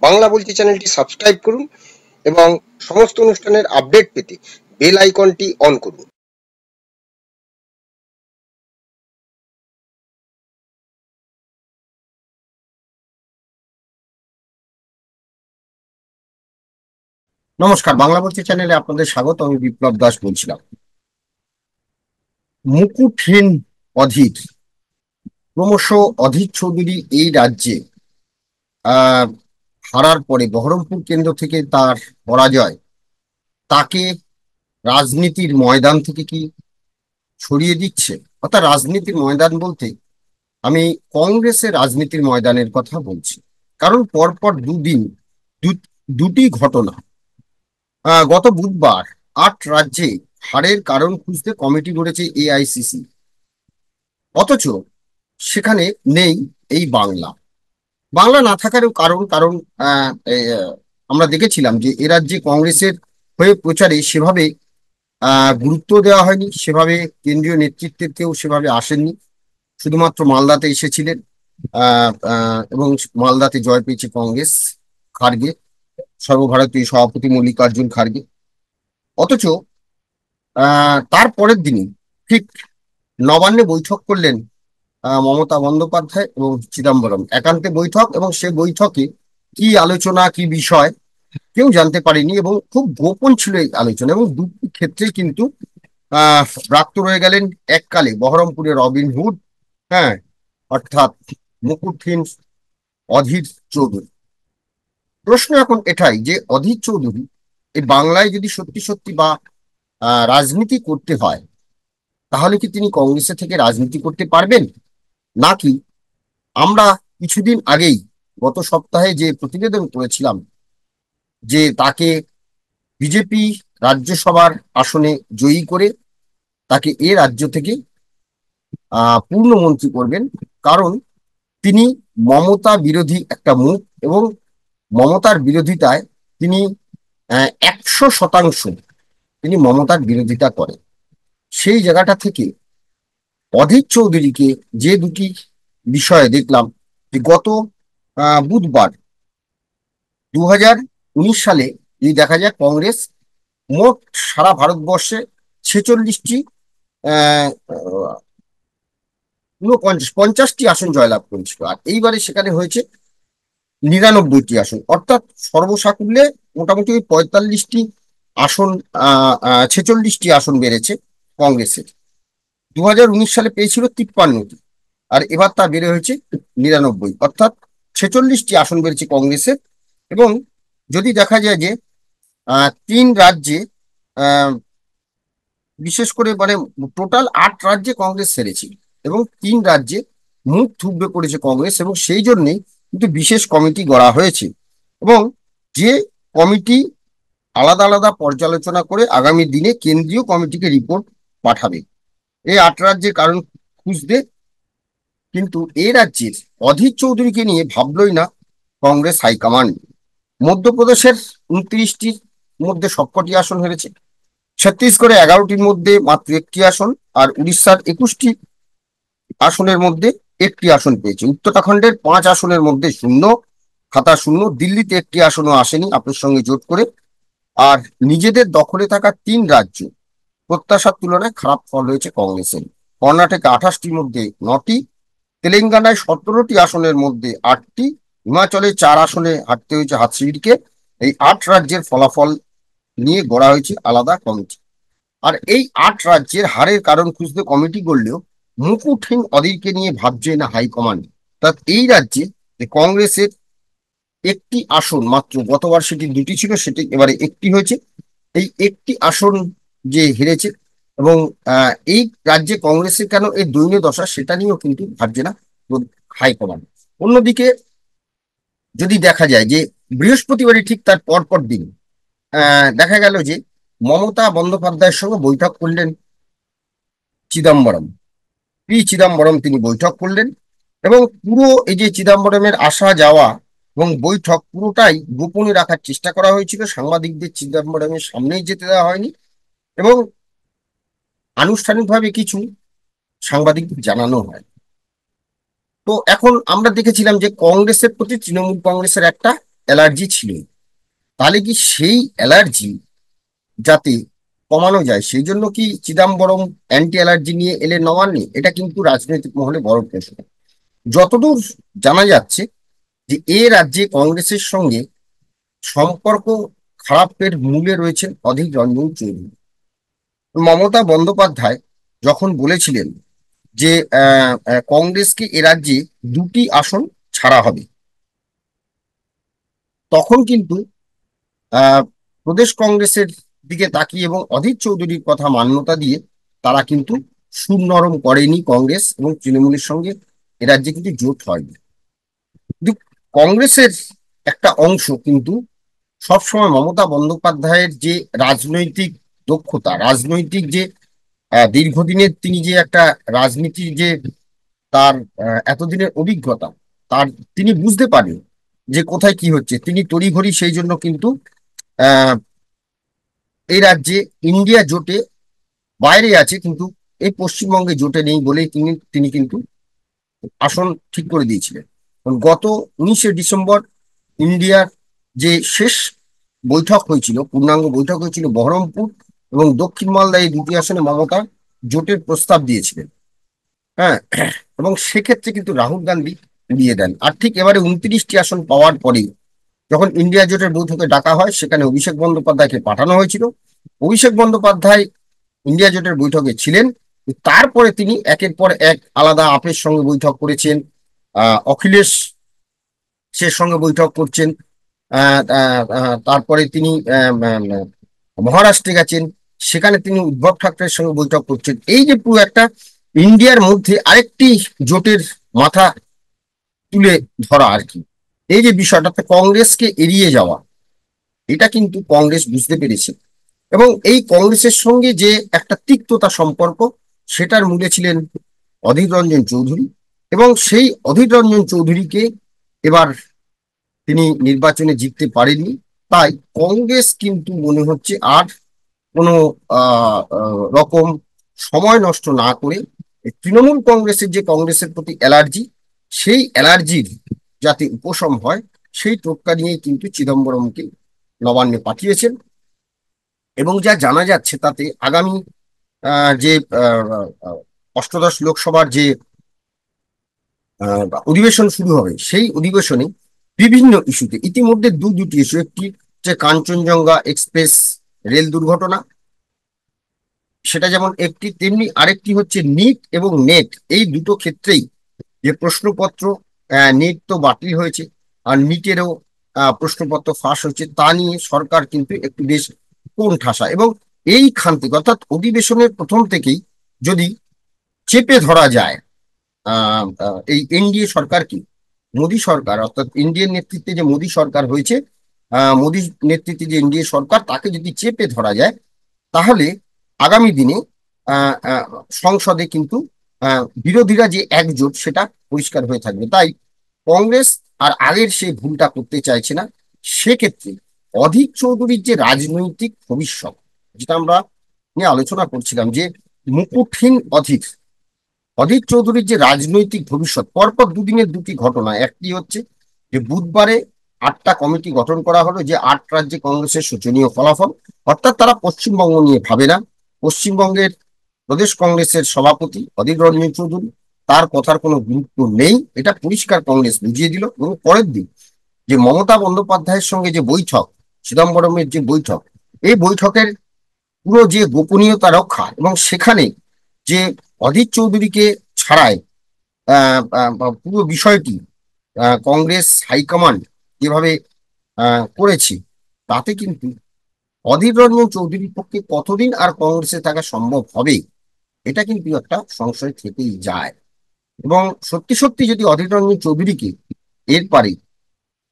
বাংলা বলছি চ্যানেলটি সাবস্ক্রাইব করুন এবং সমস্ত অনুষ্ঠানের আপডেট পেতে বেল আইকনটি অন করুন। নমস্কার, বাংলা বলছি চ্যানেলে আপনাদের স্বাগত। আমি বিপ্লব দাস বলছিলাম। মুকুটহীন অধীর, ক্রমশ অধীর চৌধুরী এই রাজ্যে আহ হারার পরে বহরমপুর কেন্দ্র থেকে তার পরাজয় তাকে রাজনীতির ময়দান থেকে কি সরিয়ে দিচ্ছে। অর্থাৎ রাজনীতির ময়দান বলতে আমি কংগ্রেসের রাজনীতির ময়দানের কথা বলছি। কারণ পরপর দুটি ঘটনা। গত বুধবার ৮ রাজ্যে হারের কারণ খুঁজতে কমিটি গড়েছে এআইসিসি, অথচ সেখানে নেই এই বাংলা। বাংলা না থাকারও কারণ কারণ আহ, এই, আহ, আমরা দেখেছিলাম যে এ রাজ্যে কংগ্রেসের হয়ে প্রচারে সেভাবে গুরুত্ব দেওয়া হয়নি, সেভাবে কেন্দ্রীয় নেতৃত্বের কেউ সেভাবে আসেননি। শুধুমাত্র মালদাতে এসেছিলেন এবং মালদাতে জয় পেয়েছে কংগ্রেস, খার্গে, সর্বভারতীয় সভাপতি মল্লিকার্জুন খার্গে। অথচ তার পরের দিনই ঠিক নবান্নে বৈঠক করলেন মমতা বন্দ্যোপাধ্যায় এবং চিদম্বরম, একান্তে বৈঠক, এবং সে বৈঠকে কি আলোচনা, কি বিষয় কেউ জানতে পারেনি এবং খুব গোপন ছিল এই আলোচনা। এবং দুটি ক্ষেত্রে কিন্তু ব্রাত্য রয়ে গেলেন এককালে বহরমপুরের রবিন হুড, হ্যাঁ, অর্থাৎ মুকুটহীন অধীর চৌধুরী। প্রশ্ন এখন এটাই যে অধীর চৌধুরী এই বাংলায় যদি সত্যি সত্যি বা রাজনীতি করতে হয়, তাহলে কি তিনি কংগ্রেসে থেকে রাজনীতি করতে পারবেন, নাকি আমরা কিছুদিন আগেই গত সপ্তাহে যে প্রতিবেদন করেছিলাম যে তাকে বিজেপি রাজ্যসভার আসনে জয়ী করে তাকে এ রাজ্য থেকে পূর্ণমন্ত্রী করবেন। কারণ তিনি মমতা বিরোধী একটা মুখ, এবং মমতার বিরোধিতায় তিনি ১০০% তিনি মমতার বিরোধিতা করেন। সেই জায়গাটা থেকে অধীর চৌধুরীকে যে দুটি বিষয়ে দেখলাম যে গত বুধবার 2019 সালে যদি দেখা যায়, কংগ্রেস মোট সারা ভারতবর্ষে 46টি 50টি আসন জয়লাভ করেছিল, আর এইবারে সেখানে হয়েছে 99টি আসন। অর্থাৎ সর্বসাকুল্যে মোটামুটি 45টি আসন, 46টি আসন বেড়েছে কংগ্রেসের। 2019 সালে পেয়েছিল 53টি, আর এবার তা বেড়ে হয়েছে 99, অর্থাৎ 46টি আসন বেড়েছে কংগ্রেসের। এবং যদি দেখা যায় যে 3 রাজ্যে, বিশেষ করে মানে টোটাল 8 রাজ্যে কংগ্রেস সেরেছিল, এবং 3 রাজ্যে মুখ থুবড়ে পড়েছে কংগ্রেস, এবং সেই জন্যই কিন্তু বিশেষ কমিটি গড়া হয়েছে। এবং যে কমিটি আলাদা আলাদা পর্যালোচনা করে আগামী দিনে কেন্দ্রীয় কমিটিকে রিপোর্ট পাঠাবে এই 8 রাজ্যের কারণ খুঁজতে। কিন্তু এই রাজ্যের অধীর চৌধুরীকে নিয়ে ভাবলই না কংগ্রেস হাইকমান্ড। মধ্যপ্রদেশের 29টির মধ্যে সবকটি আসন হেরেছে, ছত্তিশগড়ে 11টির মধ্যে মাত্র 1টি আসন, আর উড়িষ্যার 21টি আসনের মধ্যে 1টি আসন পেয়েছে। উত্তরাখণ্ডের 5 আসনের মধ্যে শূন্য, খাতা শূন্য। দিল্লিতে 1টি আসনও আসেনি আপনার সঙ্গে জোট করে। আর নিজেদের দখলে থাকা 3 রাজ্য প্রত্যাশার তুলনায় খারাপ ফল হয়েছে কংগ্রেসের। কর্ণাটকে 28টির মধ্যে 9টি, তেলেঙ্গানায় 17টি আসনের মধ্যে 8টি, হিমাচলে 4 আসনে হারতে হয়েছে হাতশিবিরকে। এই 8 রাজ্যের ফলাফল নিয়ে গড়া হয়েছে আলাদা কমিটি। আর এই 8 রাজ্যের হারের কারণ খুঁজতে কমিটি গড়লেও মুকুটহীন অধীরকে নিয়ে ভাবছে না হাইকমান্ড। অর্থাৎ এই রাজ্যে কংগ্রেসের একটি আসন মাত্র, গতবার সেটি 2টি ছিল, সেটি এবারে 1টি হয়েছে। এই 1টি আসন যে হেরেছে, এবং এই রাজ্যে কংগ্রেসের কেন এই দৈন্য দশা, সেটা নিয়েও কিন্তু ভাবছে না হাইকমান্ড। অন্যদিকে যদি দেখা যায় যে বৃহস্পতিবারই ঠিক তার পরপর দিন দেখা গেল যে মমতা বন্দ্যোপাধ্যায়ের সঙ্গে বৈঠক করলেন চিদম্বরম, চিদম্বরম তিনি বৈঠক করলেন। এবং পুরো এই যে চিদম্বরমের আসা যাওয়া এবং বৈঠক পুরোটাই গোপনে রাখার চেষ্টা করা হয়েছিল। সাংবাদিকদের চিদম্বরমের সামনেই যেতে দেওয়া হয়নি, এবং আনুষ্ঠানিকভাবে কিছু সাংবাদিকদের জানানো হয়। তো এখন আমরা দেখেছিলাম যে কংগ্রেসের প্রতি তৃণমূল কংগ্রেসের একটা অ্যালার্জি ছিল, তাহলে কি সেই অ্যালার্জি যাতে কমানো যায় সেই জন্য কি চিদাম্বরম অ্যান্টি অ্যালার্জি নিয়ে এলে নবান্নে? এটা কিন্তু রাজনৈতিক মহলে বড় প্রশ্ন। যতদূর জানা যাচ্ছে যে এ রাজ্যে কংগ্রেসের সঙ্গে সম্পর্ক খারাপের মূলে রয়েছেন অধীর রঞ্জন চৌধুরী। মমতা বন্দ্যোপাধ্যায় যখন বলেছিলেন যে কংগ্রেসকে এ রাজ্যে 2টি আসন ছাড়া হবে, তখন কিন্তু আহ প্রদেশ কংগ্রেসের দিকে তাকিয়ে এবং অধীর চৌধুরীর কথা মান্যতা দিয়ে তারা কিন্তু সুর নরম করেনি কংগ্রেস এবং তৃণমূলের সঙ্গে এ রাজ্যে কিন্তু জোট হয়নি। কিন্তু কংগ্রেসের একটা অংশ কিন্তু সবসময় মমতা বন্দ্যোপাধ্যায়ের যে রাজনৈতিক দক্ষতা, রাজনৈতিক যে দীর্ঘদিনের তিনি যে একটা রাজনীতির যে তার এতদিনের অভিজ্ঞতা, তার তিনি বুঝতে পারেন যে কোথায় কি হচ্ছে। তিনি তড়িঘড়ি সেই জন্য কিন্তু আহ এই রাজ্যে ইন্ডিয়া জোটে বাইরে আছে, কিন্তু এই পশ্চিমবঙ্গে জোটে নেই বলেই তিনি তিনি কিন্তু আসন ঠিক করে দিয়েছিলেন। কারণ গত 19শে ডিসেম্বর ইন্ডিয়ার যে শেষ বৈঠক হয়েছিল, পূর্ণাঙ্গ বৈঠক হয়েছিল বহরমপুর এবং দক্ষিণ মালদা, এই 2টি আসনে মমতা জোটের প্রস্তাব দিয়েছিলেন। হ্যাঁ, এবং সেক্ষেত্রে কিন্তু রাহুল গান্ধী উড়িয়ে দেন। আর ঠিক এবারে 29টি আসন পাওয়ার পরে যখন ইন্ডিয়া জোটের বৈঠকে ডাকা হয়, সেখানে অভিষেক বন্দ্যোপাধ্যায়কে পাঠানো হয়েছিল। অভিষেক বন্দ্যোপাধ্যায় ইন্ডিয়া জোটের বৈঠকে ছিলেন, তারপরে তিনি একের পর এক আলাদা আপের সঙ্গে বৈঠক করেছেন, অখিলেশ সে সঙ্গে বৈঠক করছেন, তারপরে তিনি মহারাষ্ট্রে গেছেন, সেখানে তিনি উদ্ধব ঠাকরের সঙ্গে বৈঠক করছেন। এই যে পুরো একটা ইন্ডিয়ার মধ্যে আরেকটি জোটের মাথা তুলে ধরা আর কি, এই যে বিষয়টা কংগ্রেসকে এড়িয়ে যাওয়া, এটা কিন্তু কংগ্রেস বুঝতে পেরেছে। এবং এই কংগ্রেসের সঙ্গে যে একটা তিক্ততা সম্পর্ক, সেটার মূলে ছিলেন অধীর রঞ্জন চৌধুরী। এবং সেই অধীর রঞ্জন চৌধুরীকে এবার তিনি নির্বাচনে জিততে পারেননি। তাই কংগ্রেস কিন্তু মনে হচ্ছে আর কোনো রকম সময় নষ্ট না করে তৃণমূল কংগ্রেসের যে কংগ্রেসের প্রতি অ্যালার্জি, সেই অ্যালার্জির যাতে উপশম হয় সেই টোটকা নিয়েই কিন্তু চিদম্বরমকে নবান্নে পাঠিয়েছেন। এবং যা জানা যাচ্ছে তাতে আগামী যে অষ্টাদশ লোকসভার যে অধিবেশন শুরু হবে, সেই অধিবেশনে বিভিন্ন ইস্যুতে ইতিমধ্যে দুটি ইস্যু, একটি হচ্ছে কাঞ্চনজঙ্ঘা এক্সপ্রেস রেল দুর্ঘটনা, সেটা যেমন একটি, তেমনি আরেকটি হচ্ছে নিট এবং নেট। এই দুটো ক্ষেত্রেই যে প্রশ্নপত্র, নেট তো বাতিল হয়েছে আর নিটেরও প্রশ্নপত্র ফাঁস হয়েছে, তা নিয়ে সরকার কিন্তু একটু বেশ কোণঠাসা। এবং এই খান থেকে অর্থাৎ অধিবেশনের প্রথম থেকেই যদি চেপে ধরা যায় এই এনডিএ সরকারকে, মোদী সরকার অর্থাৎ ইন্ডিয়ান নেতৃত্বে যে মোদী সরকার হয়েছে, মোদী নেতৃত্বে যে এনডিএ সরকার, তাকে যদি চেপে ধরা যায় তাহলে আগামী দিনে সংসদে কিন্তু বিরোধীরা যে একজোট, সেটা পরিষ্কার হয়ে থাকবে। তাই কংগ্রেস আর আগের সেই ভুলটা করতে চাইছে না। সেক্ষেত্রে অধীর চৌধুরীর যে রাজনৈতিক ভবিষ্যৎ, যেটা আমরা নিয়ে আলোচনা করছিলাম, যে মুকুটহীন অধীর, অধীর চৌধুরীর যে রাজনৈতিক ভবিষ্যৎ, পরপর দুদিনের 2টি ঘটনা। একটি হচ্ছে যে বুধবারে 8টা কমিটি গঠন করা হলো, যে 8 রাজ্যে কংগ্রেসের শোচনীয় ফলাফল, অর্থাৎ তারা পশ্চিমবঙ্গ নিয়ে ভাবে না। পশ্চিমবঙ্গের প্রদেশ কংগ্রেসের সভাপতি অধীর রঞ্জন চৌধুরী, তার কথার কোনো গুরুত্ব নেই, এটা পরিষ্কার কংগ্রেস বুঝিয়ে দিল। এবং পরের দিন যে মমতা বন্দ্যোপাধ্যায়ের সঙ্গে যে বৈঠক, চিদম্বরমের যে বৈঠক, এই বৈঠকের পুরো যে গোপনীয়তা রক্ষা এবং সেখানে যে অধীর চৌধুরীকে ছাড়াই পুরো বিষয়টি কংগ্রেস হাইকমান্ড যেভাবে করেছে, তাতে কিন্তু অধীর রঞ্জন চৌধুরীর পক্ষে কতদিন আর কংগ্রেসে থাকা সম্ভব হবে, এটা কিন্তু একটা সংশয় থেকেই যায়। এবং সত্যি সত্যি যদি অধীর রঞ্জন চৌধুরীকে এরপরে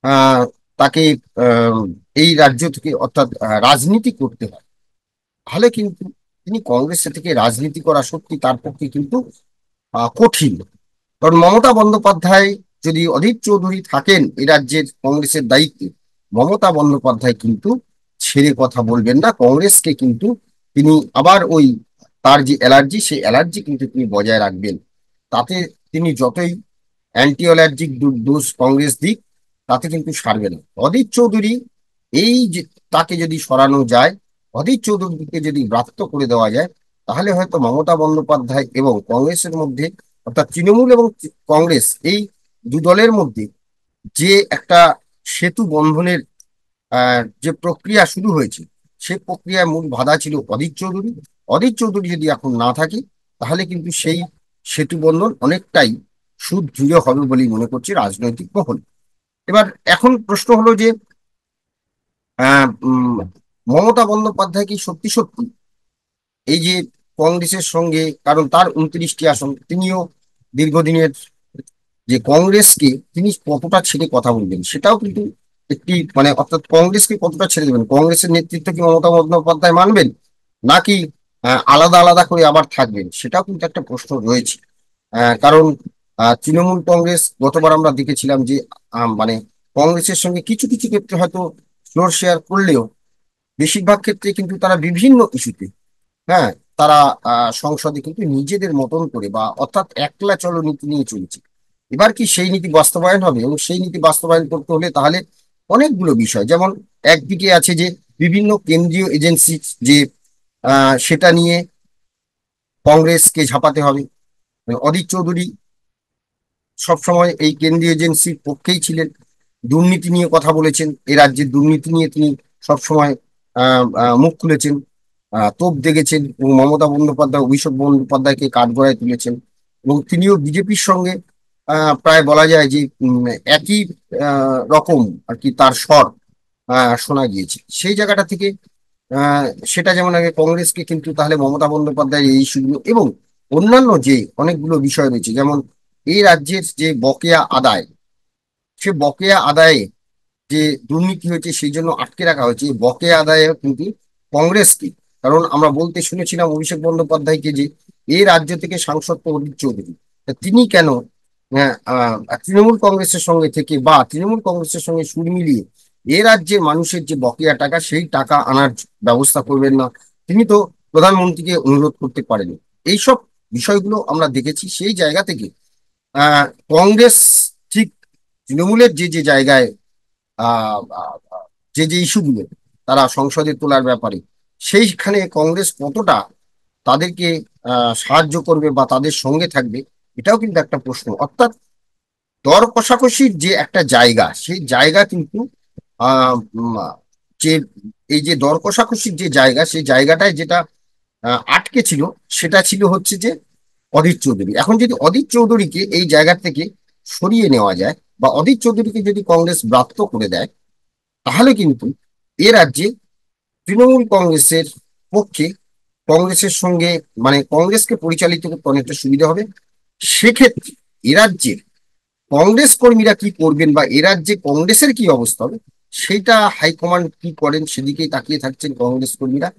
আহ তাকে আহ এই রাজ্য থেকে অর্থাৎ রাজনীতি করতে হয়, তাহলে কিন্তু তিনি কংগ্রেস থেকে রাজনীতি করা সত্যি তার পক্ষে কিন্তু কঠিন। কারণ মমতা বন্দ্যোপাধ্যায় যদি অধীর চৌধুরী থাকেন এই রাজ্যের কংগ্রেসের দায়িত্বে, মমতা বন্দ্যোপাধ্যায় কিন্তু ছেড়ে কথা বলবেন না কংগ্রেসকে, কিন্তু তিনি আবার ওই তার যে অ্যালার্জি, সেই অ্যালার্জি কিন্তু তিনি বজায় রাখবেন। তাতে তিনি যতই অ্যান্টি অ্যালার্জিক ডোজ কংগ্রেস দিক, তাতে কিন্তু সারবে না। অধীর চৌধুরী এই যে তাকে যদি সরানো যায়, অধীর চৌধুরীকে যদি ব্রাত্য করে দেওয়া যায়, তাহলে হয়তো মমতা বন্দ্যোপাধ্যায় এবং কংগ্রেসের মধ্যে, অর্থাৎ তৃণমূল এবং কংগ্রেস এই দু দলের মধ্যে যে একটা সেতু বন্ধনের যে প্রক্রিয়া শুরু হয়েছে, সেই প্রক্রিয়ার মূল বাধা ছিল অধীর চৌধুরী। অধীর চৌধুরী যদি এখন না থাকে, তাহলে কিন্তু সেই সেতু বন্ধন অনেকটাই সুদৃঢ় হবে বলেই মনে করছে রাজনৈতিক মহল। এবার এখন প্রশ্ন হলো যে মমতা বন্দ্যোপাধ্যায় কি সত্যি সত্যি এই যে কংগ্রেসের সঙ্গে, কারণ তার 29টি আসন, তিনিও দীর্ঘদিনের যে কংগ্রেসকে তিনি কতটা ছেড়ে কথা বলবেন, সেটাও কিন্তু একটি মানে, অর্থাৎ কংগ্রেসকে কতটা ছেড়ে দেবেন, কংগ্রেসের নেতৃত্ব কি মমতা বন্দ্যোপাধ্যায় মানবেন, নাকি আলাদা আলাদা করে আবার থাকবেন, সেটাও কিন্তু একটা প্রশ্ন রয়েছে। কারণ তৃণমূল কংগ্রেস গতবার আমরা দেখেছিলাম যে মানে কংগ্রেসের সঙ্গে কিছু কিছু ক্ষেত্রে হয়তো ফ্লোর শেয়ার করলেও বেশিরভাগ ক্ষেত্রে কিন্তু তারা বিভিন্ন ইস্যুতে, হ্যাঁ, তারা সংসদে কিন্তু নিজেদের মতন করে, বা অর্থাৎ একলা চলো নীতি নিয়ে চলছে। এবার কি সেই নীতি বাস্তবায়ন হবে? এবং সেই নীতি বাস্তবায়ন করতে হলে তাহলে অনেকগুলো বিষয়, যেমন একদিকে আছে যে বিভিন্ন কেন্দ্রীয় এজেন্সি, যে সেটা নিয়ে কংগ্রেসকে ঝাঁপাতে হবে। অধীর চৌধুরী সবসময় এই কেন্দ্রীয় এজেন্সির পক্ষেই ছিলেন, দুর্নীতি নিয়ে কথা বলেছেন, এ রাজ্যের দুর্নীতি নিয়ে তিনি সবসময় মুখ খুলেছেন, তোপ দেখেছেন, এবং মমতা বন্দ্যোপাধ্যায়, অভিষেক বন্দ্যোপাধ্যায়কে কাঠগড়ায় তুলেছেন। এবং তিনিও বিজেপির সঙ্গে প্রায় বলা যায় যে একই রকম আর কি তার স্বর শোনা গিয়েছে। সেই জায়গাটা থেকে আহ, সেটা যেমন আগে কংগ্রেসকে, কিন্তু তাহলে মমতা বন্দ্যোপাধ্যায় এই ইস্যুগুলো এবং অন্যান্য যে অনেকগুলো বিষয় রয়েছে, যেমন এই রাজ্যের যে বকেয়া আদায়, সে বকেয়া আদায়ে যে দুর্নীতি হয়েছে সেই জন্য আটকে রাখা হয়েছে, এই বকেয়া আদায়ে কিন্তু কংগ্রেসকে, কারণ আমরা বলতে শুনেছিলাম অভিষেক বন্দ্যোপাধ্যায়কে যে এই রাজ্য থেকে সাংসদ তো অধীর চৌধুরী, তা তিনি কেন তৃণমূল কংগ্রেসের সঙ্গে থেকে, বা তৃণমূল কংগ্রেসের সঙ্গে সুর মিলিয়ে এ রাজ্যের মানুষের যে বকেয়া টাকা, সেই টাকা আনার ব্যবস্থা করবেন না? তিনি তো প্রধানমন্ত্রীকে অনুরোধ করতে পারেন। এইসব বিষয়গুলো আমরা দেখেছি। সেই জায়গা থেকে আহ কংগ্রেস ঠিক তৃণমূলের যে যে জায়গায় আহ আহ, যে যে ইস্যুগুলো তারা সংসদে তোলার ব্যাপারে, সেইখানে কংগ্রেস কতটা তাদেরকে সাহায্য করবে বা তাদের সঙ্গে থাকবে, এটাও কিন্তু একটা প্রশ্ন। অর্থাৎ দর কষাকষির যে একটা জায়গা, সেই জায়গা কিন্তু আহ উম, যে এই যে দর কষাকষির যে জায়গা, সেই জায়গাটায় যেটা আটকে ছিল, সেটা ছিল হচ্ছে যে অধীর চৌধুরী। এখন যদি অধীর চৌধুরীকে এই জায়গা থেকে সরিয়ে নেওয়া যায়, বা অধীর চৌধুরীকে যদি কংগ্রেস ব্রাত্য করে দেয়, তাহলে কিন্তু এ রাজ্যে তৃণমূল কংগ্রেসের পক্ষে, কংগ্রেসের সঙ্গে মানে কংগ্রেসকে পরিচালিত করতে অনেকটা সুবিধা হবে। সেক্ষেত্রে এ রাজ্যের কংগ্রেস কর্মীরা কি করবেন, বা এ রাজ্যে কংগ্রেসের কি অবস্থা হবে, সেটা হাইকমান্ড কি করেন সেদিকেই তাকিয়ে থাকছেন কংগ্রেস কর্মীরা।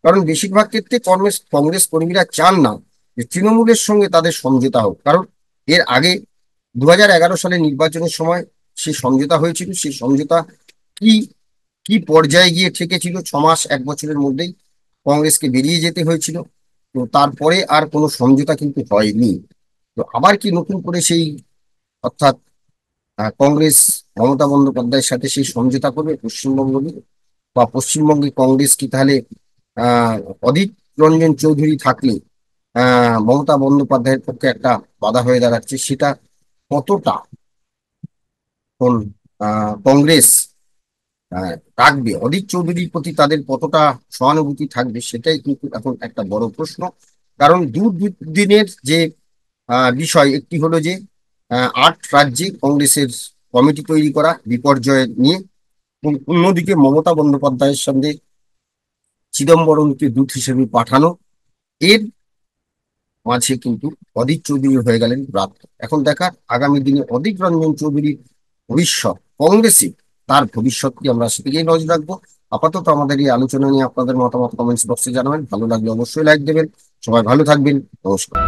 কারণ বেশিরভাগ ক্ষেত্রে কংগ্রেস কংগ্রেস কর্মীরা চান না যে তৃণমূলের সঙ্গে তাদের সমঝোতা হোক, কারণ এর আগে 2011 সালের নির্বাচনের সময় সেই সমঝোতা হয়েছিল। সেই সমঝোতা কি কি পর্যায়ে গিয়ে ঠেকেছিল, 6 মাস 1 বছরের মধ্যেই কংগ্রেসকে বেরিয়ে যেতে হয়েছিল। তো তারপরে আর কোনো সমঝোতা কিন্তু হয়নি। তো আবার কি নতুন করে সেই, অর্থাৎ কংগ্রেস মমতা বন্দ্যোপাধ্যায়ের সাথে সেই সমঝোতা করবে পশ্চিমবঙ্গ নিয়ে? বা পশ্চিমবঙ্গে কংগ্রেস কি তাহলে আহ অধীর রঞ্জন চৌধুরী থাকলে মমতা বন্দ্যোপাধ্যায়ের পক্ষে একটা বাধা হয়ে দাঁড়াচ্ছে? সেটা কতটা কোন কংগ্রেস আহ, রাখবে, অধীর চৌধুরীর প্রতি তাদের কতটা সহানুভূতি থাকবে, সেটাই কিন্তু এখন একটা বড় প্রশ্ন। কারণ দুদিনের যে বিষয়, একটি হলো যে 8 রাজ্যে কংগ্রেসের কমিটি তৈরি করা বিপর্যয় নিয়ে, এবং অন্যদিকে মমতা বন্দ্যোপাধ্যায়ের সঙ্গে চিদম্বরমকে দূত হিসেবে পাঠানো, এর মাঝে কিন্তু অধীর চৌধুরী হয়ে গেলেন ব্রাত্য। এখন দেখার আগামী দিনে অধীর রঞ্জন চৌধুরীর ভবিষ্যৎ, কংগ্রেসে তার ভবিষ্যৎ কি, আমরা সেদিকেই নজর রাখবো। আপাতত আমাদের এই আলোচনা নিয়ে আপনাদের মতামত কমেন্টস বক্সে জানাবেন। ভালো লাগলে অবশ্যই লাইক দেবেন। সবাই ভালো থাকবেন। নমস্কার।